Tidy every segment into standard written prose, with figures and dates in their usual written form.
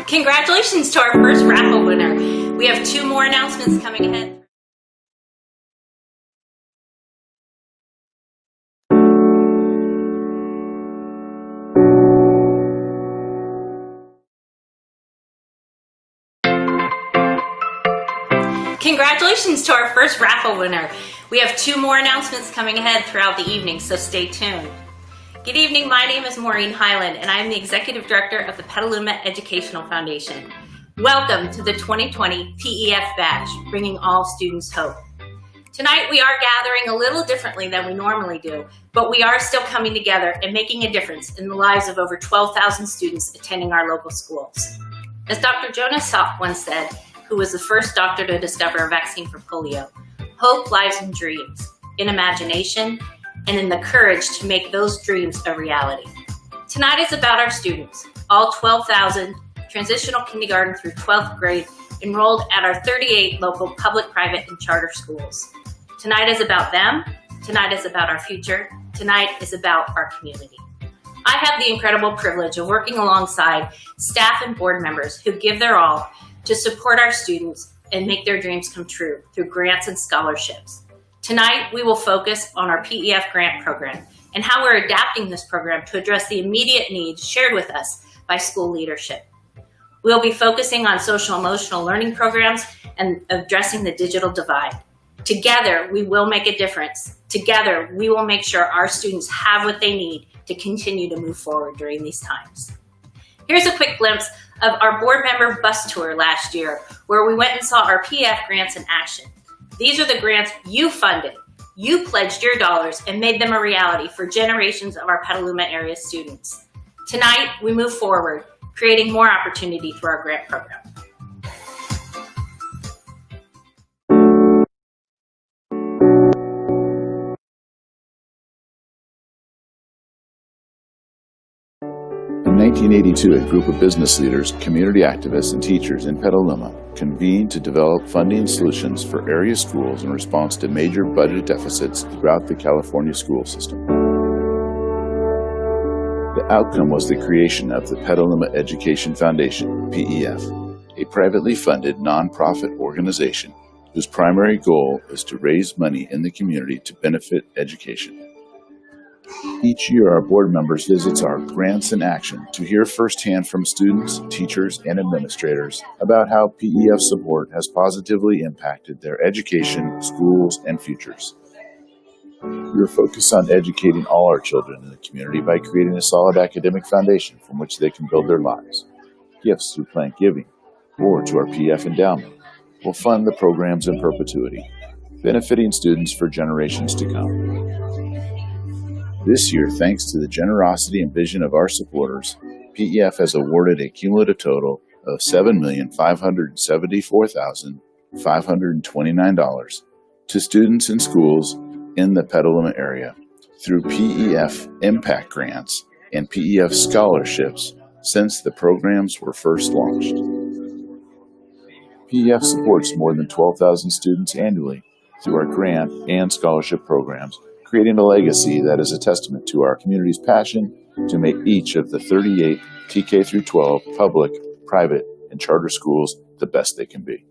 Congratulations to our first raffle winner. We have 2 more announcements coming ahead. Congratulations to our first raffle winner. We have 2 more announcements coming ahead throughout the evening, so stay tuned. Good evening, my name is Maureen Highland, and I'm the Executive Director of the Petaluma Educational Foundation. Welcome to the 2020 PEF Bash, bringing all students hope. Tonight we are gathering a little differently than we normally do, but we are still coming together and making a difference in the lives of over 12,000 students attending our local schools. As Dr. Jonas Salk once said, who was the first doctor to discover a vaccine for polio, hope lies in dreams, in imagination, and in the courage to make those dreams a reality. Tonight is about our students, all 12,000 transitional kindergarten through 12th grade enrolled at our 38 local public, private, and charter schools. Tonight is about them, tonight is about our future, tonight is about our community. I have the incredible privilege of working alongside staff and board members who give their all to support our students and make their dreams come true through grants and scholarships. Tonight, we will focus on our PEF grant program and how we're adapting this program to address the immediate needs shared with us by school leadership. We'll be focusing on social emotional learning programs and addressing the digital divide. Together, we will make a difference. Together, we will make sure our students have what they need to continue to move forward during these times. Here's a quick glimpse of our board member bus tour last year, where we went and saw our PEF grants in action. These are the grants you funded. You pledged your dollars and made them a reality for generations of our Petaluma area students. Tonight, we move forward, creating more opportunity through our grant program. In 1982, a group of business leaders, community activists, and teachers in Petaluma convened to develop funding solutions for area schools in response to major budget deficits throughout the California school system. The outcome was the creation of the Petaluma Education Foundation, PEF, a privately funded nonprofit organization whose primary goal is to raise money in the community to benefit education. Each year, our board members visits our Grants in Action to hear firsthand from students, teachers, and administrators about how PEF support has positively impacted their education, schools, and futures. We are focused on educating all our children in the community by creating a solid academic foundation from which they can build their lives. Gifts through Plant Giving or to our PEF endowment will fund the programs in perpetuity, benefiting students for generations to come. This year, thanks to the generosity and vision of our supporters, PEF has awarded a cumulative total of $7,574,529 to students and schools in the Petaluma area through PEF Impact Grants and PEF Scholarships since the programs were first launched. PEF supports more than 12,000 students annually through our grant and scholarship programs, creating a legacy that is a testament to our community's passion to make each of the 38 TK through 12 public, private, and charter schools the best they can be.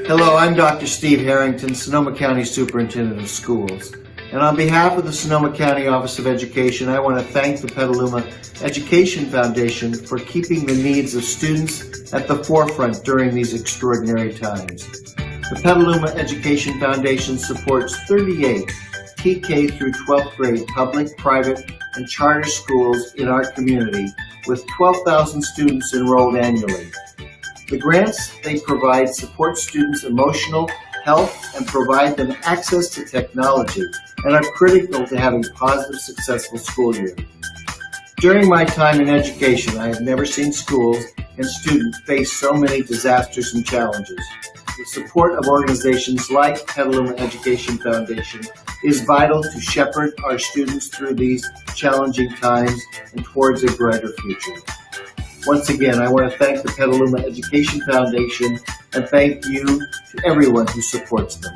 Hello, I'm Dr. Steve Harrington, Sonoma County Superintendent of Schools, And on behalf of the Sonoma County Office of Education, I want to thank the Petaluma Education Foundation for keeping the needs of students at the forefront during these extraordinary times. The Petaluma Education Foundation supports 38 K through 12th grade public, private, and charter schools in our community with 12,000 students enrolled annually. The grants they provide support students' emotional health and provide them access to technology and are critical to having a positive, successful school year. During my time in education, I have never seen schools and students face so many disasters and challenges. The support of organizations like Petaluma Education Foundation is vital to shepherd our students through these challenging times and towards a brighter future. Once again, I want to thank the Petaluma Education Foundation and thank you to everyone who supports them.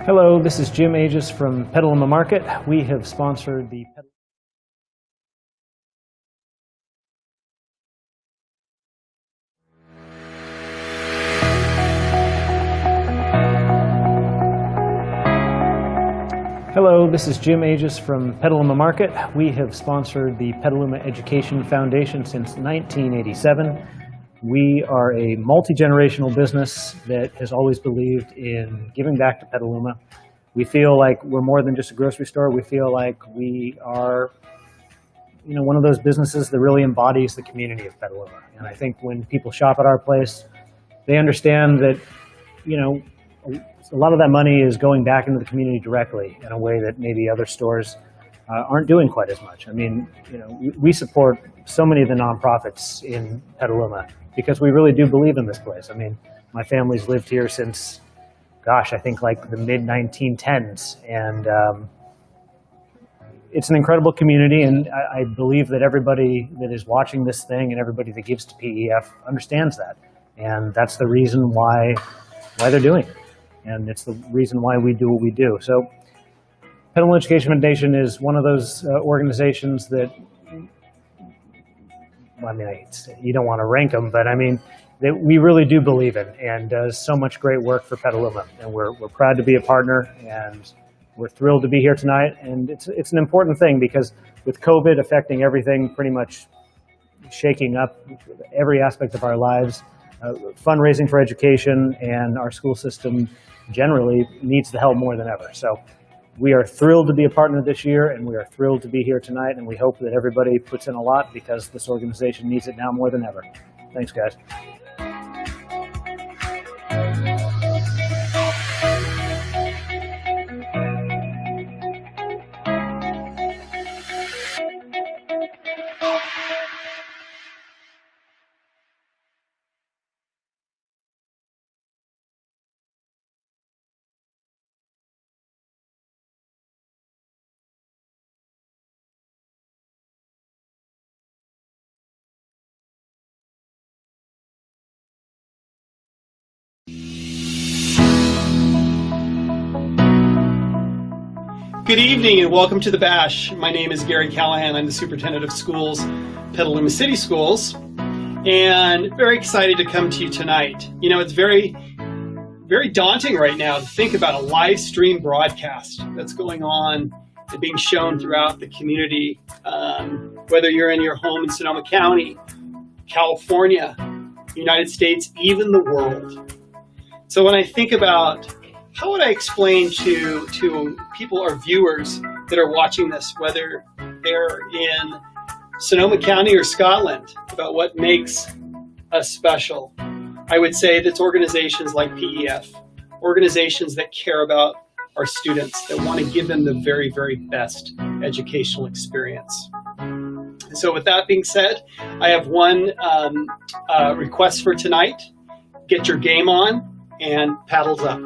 Hello, this is Jim Aegis from Petaluma Market. We have sponsored the Hello, this is Jim Aegis from Petaluma Market. We have sponsored the Petaluma Education Foundation since 1987. We are a multi-generational business that has always believed in giving back to Petaluma. We feel like we're more than just a grocery store. We feel like we are, one of those businesses that really embodies the community of Petaluma. And I think when people shop at our place, they understand that, a lot of that money is going back into the community directly in a way that maybe other stores aren't doing quite as much. I mean, we support so many of the nonprofits in Petaluma because we really do believe in this place. I mean, my family's lived here since, I think like the mid-1910s, and it's an incredible community, and I believe that everybody that is watching this thing and everybody that gives to PEF understands that, and that's the reason why they're doing it, and it's the reason why we do what we do. So Petaluma Education Foundation is one of those organizations that, you don't want to rank them, but that we really do believe in and does so much great work for Petaluma. And we're proud to be a partner, and we're thrilled to be here tonight. And it's an important thing because with COVID affecting everything, pretty much shaking up every aspect of our lives, fundraising for education and our school system generally needs the help more than ever. So we are thrilled to be a partner this year, and we are thrilled to be here tonight, and we hope that everybody puts in a lot because this organization needs it now more than ever. Thanks, guys. Good evening and welcome to the Bash. My name is Gary Callahan. I'm the Superintendent of Schools, Petaluma City Schools, and very excited to come to you tonight. It's very, very daunting right now to think about a live stream broadcast that's going on and being shown throughout the community, whether you're in your home in Sonoma County, California, United States, even the world. So when I think about how would I explain to people or viewers that are watching this, whether they're in Sonoma County or Scotland, about what makes us special? I would say that's organizations like PEF, organizations that care about our students, that want to give them the very, very best educational experience. So with that being said, I have one request for tonight. Get your game on and paddles up.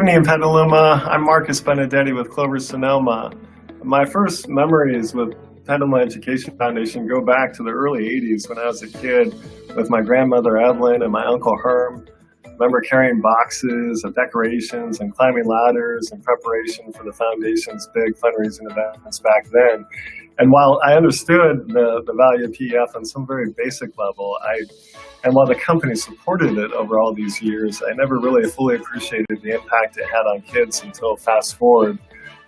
evening, Petaluma. I'm Marcus Benedetti with Clover Sonoma. My first memories with Petaluma Education Foundation go back to the early 80s when I was a kid with my grandmother Evelyn and my uncle Herm. I remember carrying boxes of decorations and climbing ladders in preparation for the foundation's big fundraising events back then. And while I understood the value of PEF on some very basic level, and while the company supported it over all these years, I never really fully appreciated the impact it had on kids until fast forward.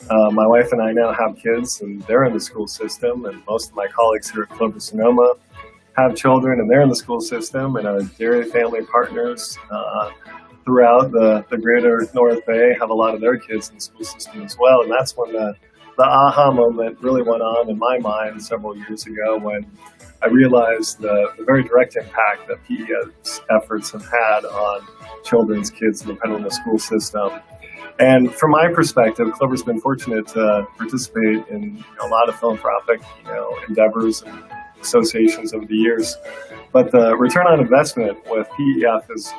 My wife and I now have kids, and they're in the school system, and most of my colleagues here at Clover Sonoma have children, and they're in the school system, and our dairy family partners throughout the greater North Bay have a lot of their kids in the school system as well. And that's when the aha moment really went on in my mind several years ago when I realized the very direct impact that PEF's efforts have had on children's kids in the Petaluma school system. And from my perspective, Clover's been fortunate to participate in a lot of philanthropic endeavors and associations over the years. But the return on investment with PEF is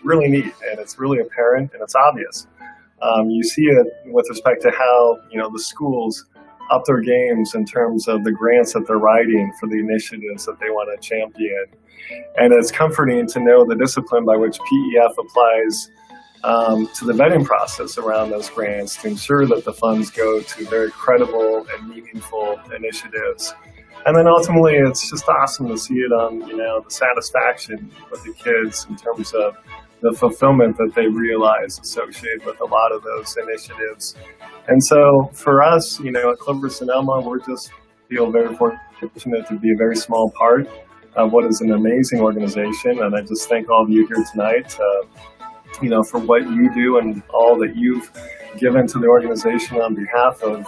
really neat, and it's really apparent, and it's obvious. You see it with respect to how the schools up their games in terms of the grants that they're writing for the initiatives that they want to champion. And it's comforting to know the discipline by which PEF applies to the vetting process around those grants to ensure that the funds go to very credible and meaningful initiatives. And then ultimately, it's just awesome to see it on, the satisfaction with the kids in terms of the fulfillment that they realize associated with a lot of those initiatives. And so for us, at Clover Sonoma, we just feel very fortunate to be a very small part of what is an amazing organization. And I just thank all of you here tonight, for what you do and all that you've given to the organization on behalf of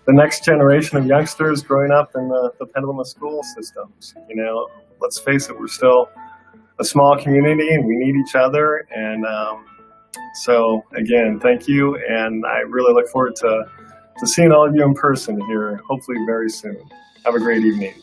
the next generation of youngsters growing up in the Petaluma school systems. Let's face it, we're still a small community and we need each other. And so again, thank you. And I really look forward to seeing all of you in person here, hopefully very soon. Have a great evening.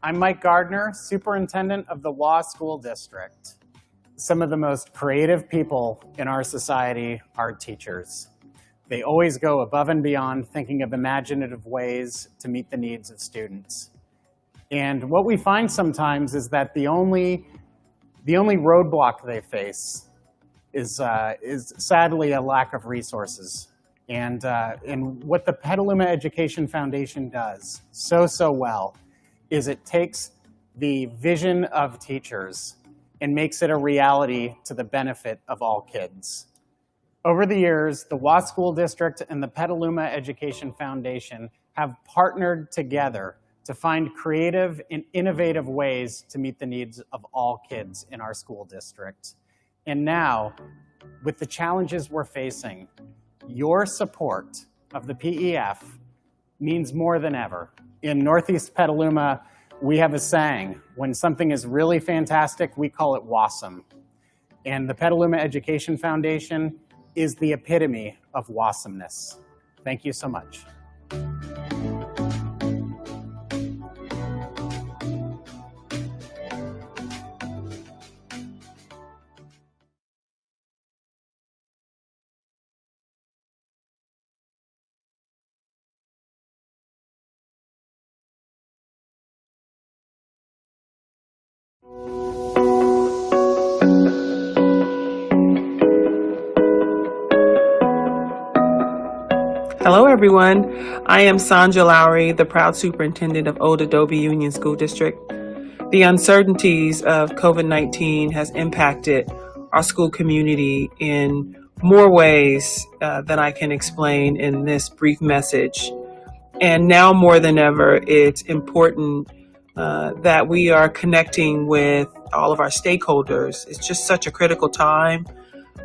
I'm Mike Gardner, Superintendent of the Law School District. Some of the most creative people in our society are teachers. They always go above and beyond thinking of imaginative ways to meet the needs of students. And what we find sometimes is that the only roadblock they face is sadly a lack of resources. And what the Petaluma Education Foundation does so well is it takes the vision of teachers and makes it a reality to the benefit of all kids. Over the years, the Law School District and the Petaluma Education Foundation have partnered together to find creative and innovative ways to meet the needs of all kids in our school district. And now, with the challenges we're facing, your support of the PEF means more than ever. In Northeast Petaluma, we have a saying, when something is really fantastic, we call it WASM. And the Petaluma Education Foundation is the epitome of WASMness. Thank you so much. Hello, everyone. I am Sandra Lowry, the proud superintendent of Old Adobe Union School District. The uncertainties of COVID-19 has impacted our school community in more ways than I can explain in this brief message. And now more than ever, it's important that we are connecting with all of our stakeholders. It's just such a critical time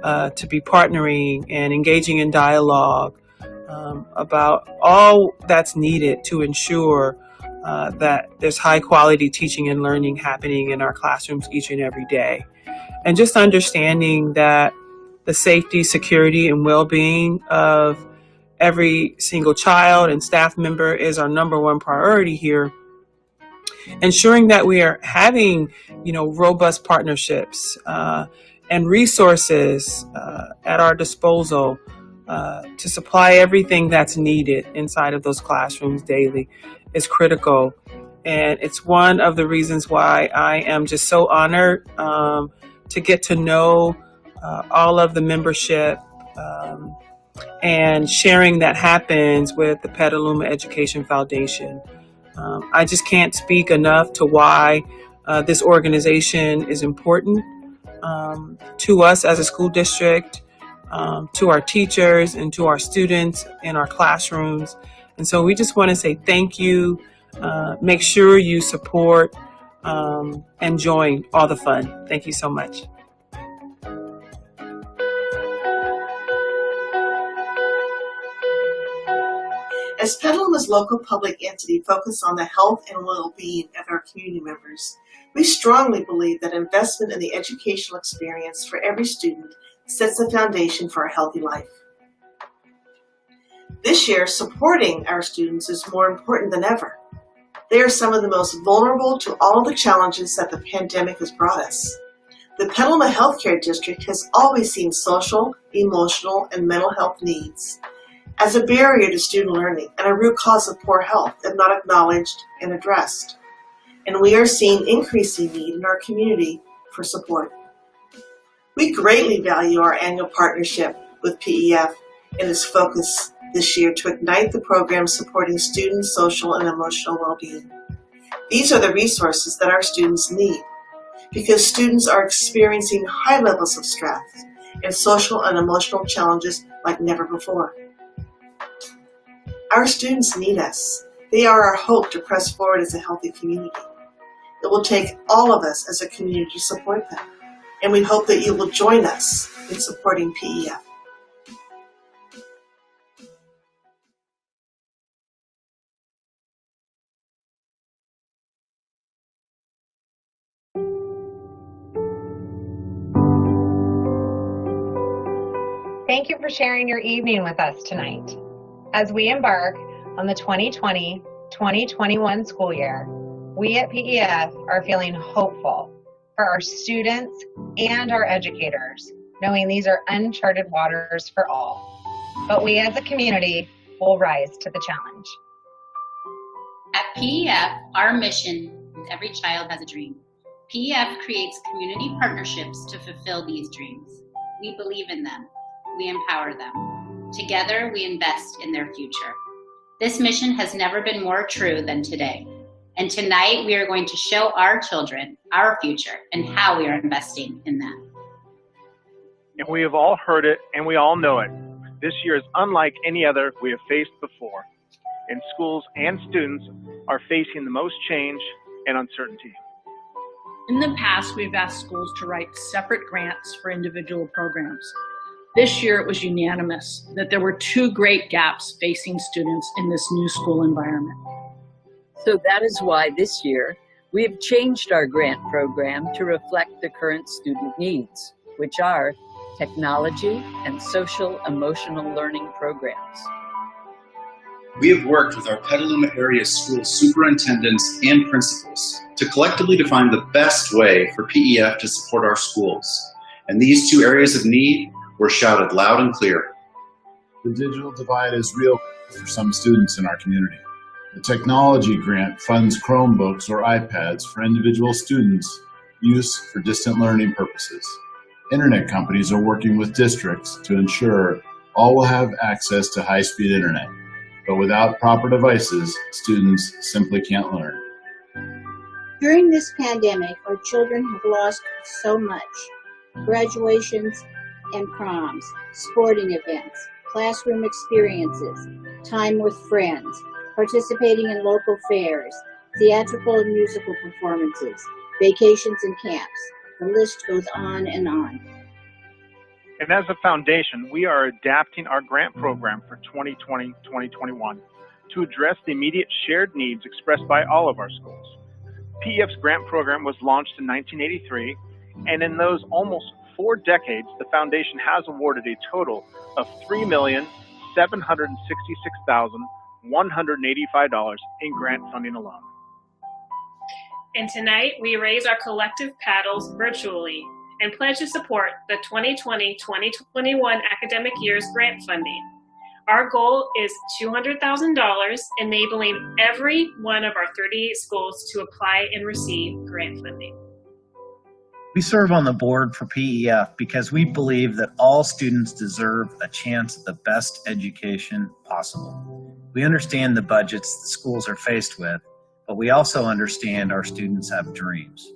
to be partnering and engaging in dialogue about all that's needed to ensure that there's high quality teaching and learning happening in our classrooms each and every day. And just understanding that the safety, security, and well-being of every single child and staff member is our number one priority here. Ensuring that we are having, robust partnerships and resources at our disposal to supply everything that's needed inside of those classrooms daily is critical. And it's one of the reasons why I am just so honored to get to know all of the membership and sharing that happens with the Petaluma Education Foundation. I just can't speak enough to why this organization is important to us as a school district, to our teachers and to our students in our classrooms. And so we just want to say thank you. Make sure you support and join all the fun. Thank you so much. As Petaluma's local public entity focused on the health and well-being of our community members, we strongly believe that investment in the educational experience for every student sets the foundation for a healthy life. This year, supporting our students is more important than ever. They are some of the most vulnerable to all of the challenges that the pandemic has brought us. The Petaluma Healthcare District has always seen social, emotional, and mental health needs as a barrier to student learning and a root cause of poor health if not acknowledged and addressed. And we are seeing increasing need in our community for support. We greatly value our annual partnership with PEF and its focus this year to ignite the program supporting students' social and emotional well-being. These are the resources that our students need because students are experiencing high levels of stress and social and emotional challenges like never before. Our students need us. They are our hope to press forward as a healthy community. It will take all of us as a community to support them, and we hope that you will join us in supporting PEF. Thank you for sharing your evening with us tonight. As we embark on the 2020-2021 school year, we at PEF are feeling hopeful for our students and our educators, knowing these are uncharted waters for all. But we as a community will rise to the challenge. At PEF, our mission is every child has a dream. PEF creates community partnerships to fulfill these dreams. We believe in them. We empower them. Together, we invest in their future. This mission has never been more true than today. And tonight, we are going to show our children our future and how we are investing in them. And we have all heard it and we all know it. This year is unlike any other we have faced before. And schools and students are facing the most change and uncertainty. In the past, we've asked schools to write separate grants for individual programs. This year, it was unanimous that there were two great gaps facing students in this new school environment. So that is why this year, we have changed our grant program to reflect the current student needs, which are technology and social emotional learning programs. We have worked with our Petaluma area school superintendents and principals to collectively define the best way for PEF to support our schools. And these two areas of need were shouted loud and clear. The digital divide is real for some students in our community. The technology grant funds Chromebooks or iPads for individual students use for distant learning purposes. Internet companies are working with districts to ensure all will have access to high-speed internet, but without proper devices, students simply can't learn. During this pandemic, our children have lost so much. Graduations and proms, sporting events, classroom experiences, time with friends, participating in local fairs, theatrical and musical performances, vacations and camps. The list goes on and on. And as a foundation, we are adapting our grant program for 2020-2021 to address the immediate shared needs expressed by all of our schools. PEF's grant program was launched in 1983, and in those almost 4 decades, the foundation has awarded a total of $3,766,185 in grant funding alone. And tonight, we raise our collective paddles virtually and pledge to support the 2020-2021 academic year's grant funding. Our goal is $200,000, enabling every one of our 38 schools to apply and receive grant funding. We serve on the board for PEF because we believe that all students deserve a chance at the best education possible. We understand the budgets the schools are faced with, but we also understand our students have dreams.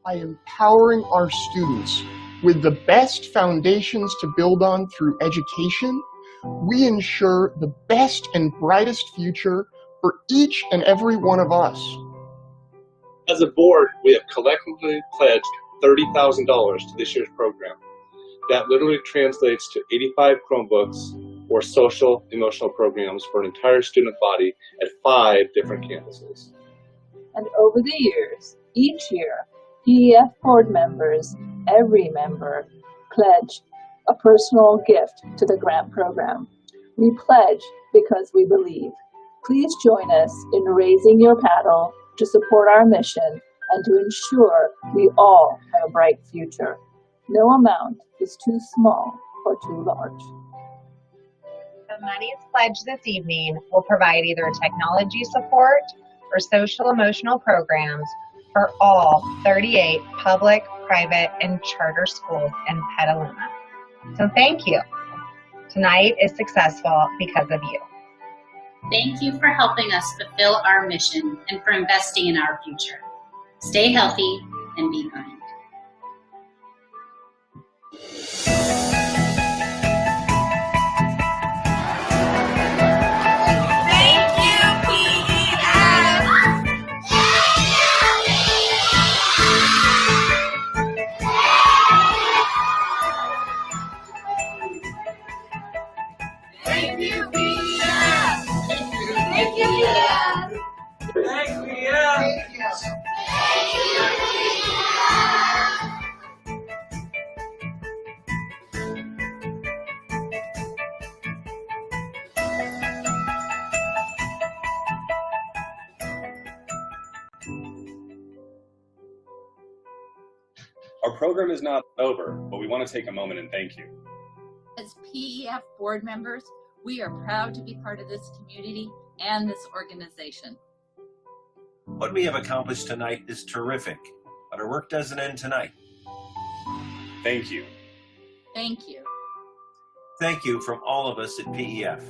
By empowering our students with the best foundations to build on through education, we ensure the best and brightest future for each and every one of us. As a board, we have collectively pledged $30,000 to this year's program. That literally translates to 85 Chromebooks or social emotional programs for an entire student body at 5 different campuses. And over the years, each year, PEF board members, every member, pledge a personal gift to the grant program. We pledge because we believe. Please join us in raising your paddle to support our mission and to ensure we all have a bright future. No amount is too small or too large. The monies pledged this evening will provide either technology support or social emotional programs for all 38 public, private, and charter schools in Petaluma. So thank you. Tonight is successful because of you. Thank you for helping us fulfill our mission and for investing in our future. Stay healthy and be kind. Our program is not over, but we want to take a moment and thank you. As PEF board members, we are proud to be part of this community and this organization. What we have accomplished tonight is terrific, but our work doesn't end tonight. Thank you. Thank you. Thank you from all of us at PEF.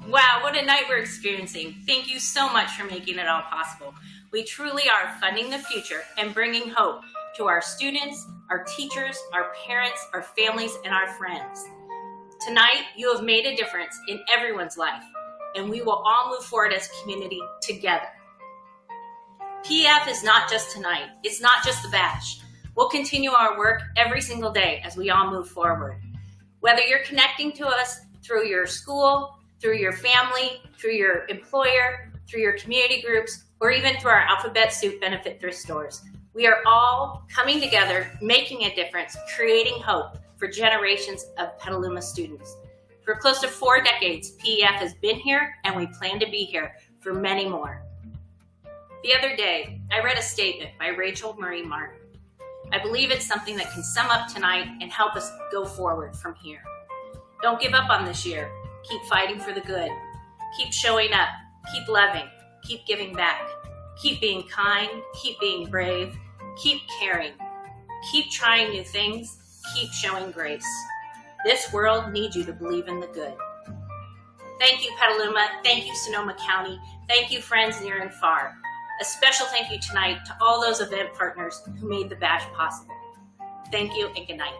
Wow, what a night we're experiencing. Thank you so much for making it all possible. We truly are funding the future and bringing hope to our students, our teachers, our parents, our families, and our friends. Tonight, you have made a difference in everyone's life, and we will all move forward as a community together. PEF is not just tonight. It's not just the bash. We'll continue our work every single day as we all move forward. Whether you're connecting to us through your school, through your family, through your employer, through your community groups, or even through our Alphabet Soup benefit thrift stores. We are all coming together, making a difference, creating hope for generations of Petaluma students. For close to 4 decades, PEF has been here, and we plan to be here for many more. The other day, I read a statement by Rachel Marie Martin. I believe it's something that can sum up tonight and help us go forward from here. Don't give up on this year. Keep fighting for the good. Keep showing up. Keep loving, keep giving back, keep being kind, keep being brave, keep caring, keep trying new things, keep showing grace. This world needs you to believe in the good. Thank you, Petaluma. Thank you, Sonoma County. Thank you, friends near and far. A special thank you tonight to all those event partners who made the badge possible. Thank you and good night.